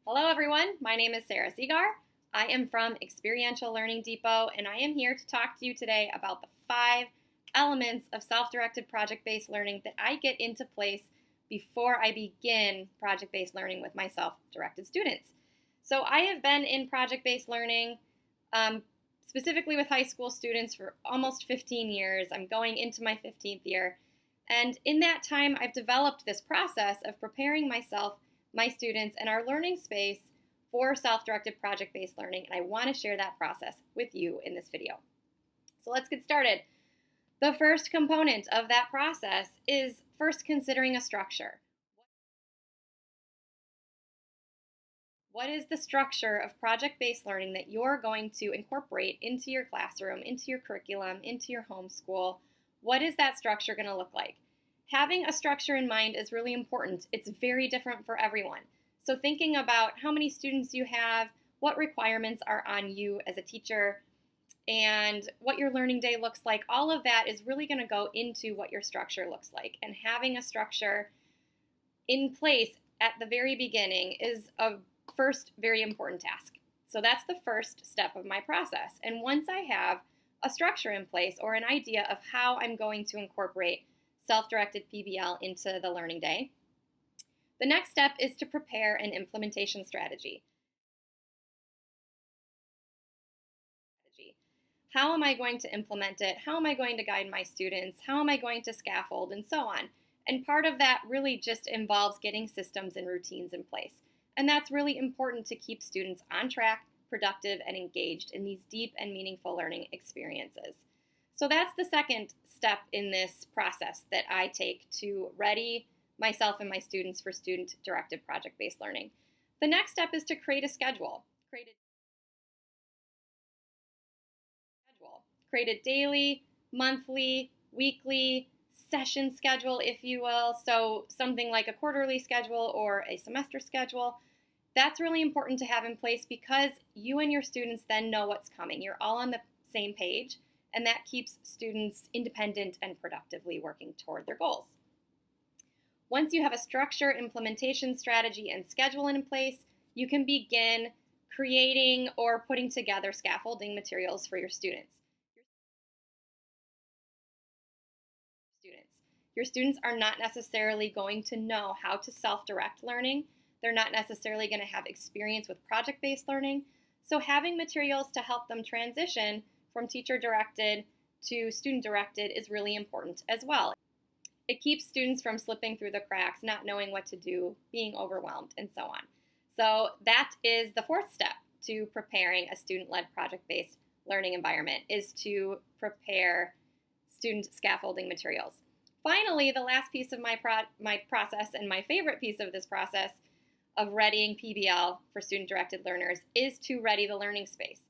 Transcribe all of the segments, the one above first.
Hello everyone, my name is Sarah Segar. I am from Experiential Learning Depot and I am here to talk to you today about the 5 elements of self-directed project-based learning that I get into place before I begin project-based learning with my self-directed students. So I have been in project-based learning specifically with high school students for almost 15 years. I'm going into my 15th year. And in that time, I've developed this process of preparing myself, my students, and our learning space for self-directed project-based learning, and I want to share that process with you in this video. So let's get started. The first component of that process is first considering a structure. What is the structure of project-based learning that you're going to incorporate into your classroom, into your curriculum, into your homeschool? What is that structure going to look like? Having a structure in mind is really important. It's very different for everyone. So thinking about how many students you have, what requirements are on you as a teacher, and what your learning day looks like, all of that is really going to go into what your structure looks like. And having a structure in place at the very beginning is a first very important task. So that's the first step of my process. And once I have a structure in place or an idea of how I'm going to incorporate self-directed PBL into the learning day, the next step is to prepare an implementation strategy. How am I going to implement it? How am I going to guide my students? How am I going to scaffold? And so on. And part of that really just involves getting systems and routines in place. And that's really important to keep students on track, productive, and engaged in these deep and meaningful learning experiences. So that's the second step in this process that I take to ready myself and my students for student-directed project-based learning. The next step is to create a schedule. Create a daily, monthly, weekly, session schedule, if you will. So something like a quarterly schedule or a semester schedule. That's really important to have in place because you and your students then know what's coming. You're all on the same page, and that keeps students independent and productively working toward their goals. Once you have a structure, implementation strategy, and schedule in place, you can begin creating or putting together scaffolding materials for your students. Your students are not necessarily going to know how to self-direct learning. They're not necessarily going to have experience with project-based learning. So having materials to help them transition from teacher-directed to student-directed is really important as well. It keeps students from slipping through the cracks, not knowing what to do, being overwhelmed, and so on. So that is the fourth step to preparing a student-led project-based learning environment, is to prepare student scaffolding materials. Finally, the last piece of my process, and my favorite piece of this process of readying PBL for student-directed learners, is to ready the learning space.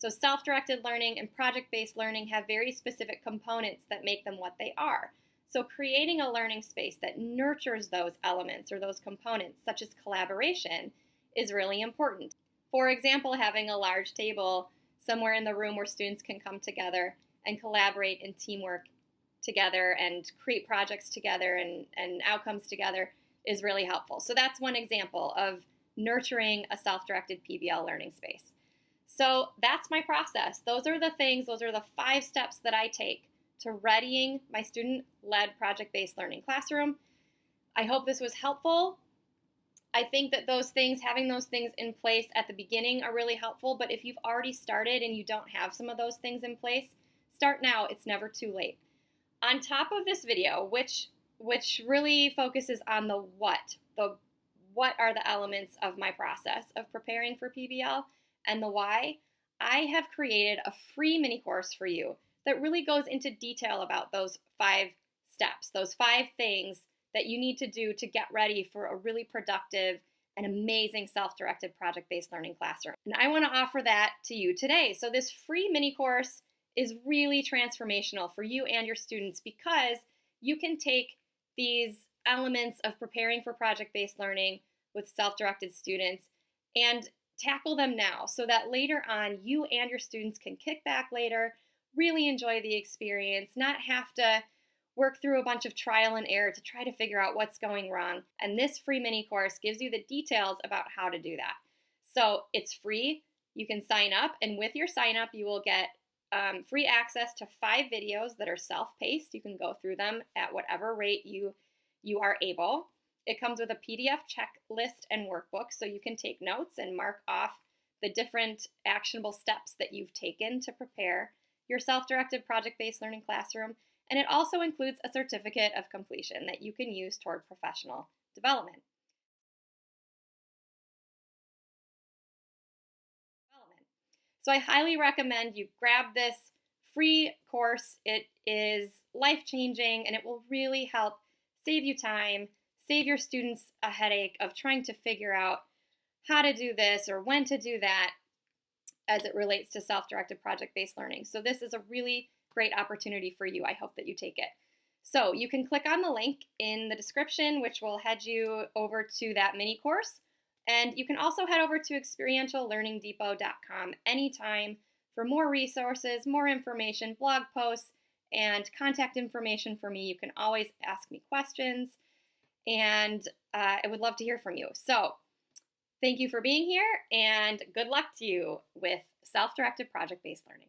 So self-directed learning and project-based learning have very specific components that make them what they are. So creating a learning space that nurtures those elements or those components, such as collaboration, is really important. For example, having a large table somewhere in the room where students can come together and collaborate and teamwork together and create projects together and outcomes together is really helpful. So that's one example of nurturing a self-directed PBL learning space. So that's my process. Those are the 5 steps that I take to readying my student-led project-based learning classroom. I hope this was helpful. I think that having those things in place at the beginning are really helpful, but if you've already started and you don't have some of those things in place, start now. It's never too late. On top of this video, which really focuses on the what are the elements of my process of preparing for PBL and the why, I have created a free mini course for you that really goes into detail about those 5 steps, those 5 things that you need to do to get ready for a really productive and amazing self-directed project-based learning classroom. And I want to offer that to you today. So this free mini course is really transformational for you and your students because you can take these elements of preparing for project-based learning with self-directed students and tackle them now so that later on you and your students can kick back later, really enjoy the experience, not have to work through a bunch of trial and error to try to figure out what's going wrong. And this free mini course gives you the details about how to do that. So it's free. You can sign up, and with your sign up, you will get free access to 5 videos that are self-paced. You can go through them at whatever rate you are able. It comes with a PDF checklist and workbook, so you can take notes and mark off the different actionable steps that you've taken to prepare your self-directed project-based learning classroom. And it also includes a certificate of completion that you can use toward professional development. So I highly recommend you grab this free course. It is life-changing, and it will really help save you time, save your students a headache of trying to figure out how to do this or when to do that as it relates to self-directed project-based learning. So this is a really great opportunity for you. I hope that you take it. So you can click on the link in the description, which will head you over to that mini course. And you can also head over to experientiallearningdepot.com anytime for more resources, more information, blog posts, and contact information for me. You can always ask me questions, and I would love to hear from you. So thank you for being here, and good luck to you with self-directed project-based learning.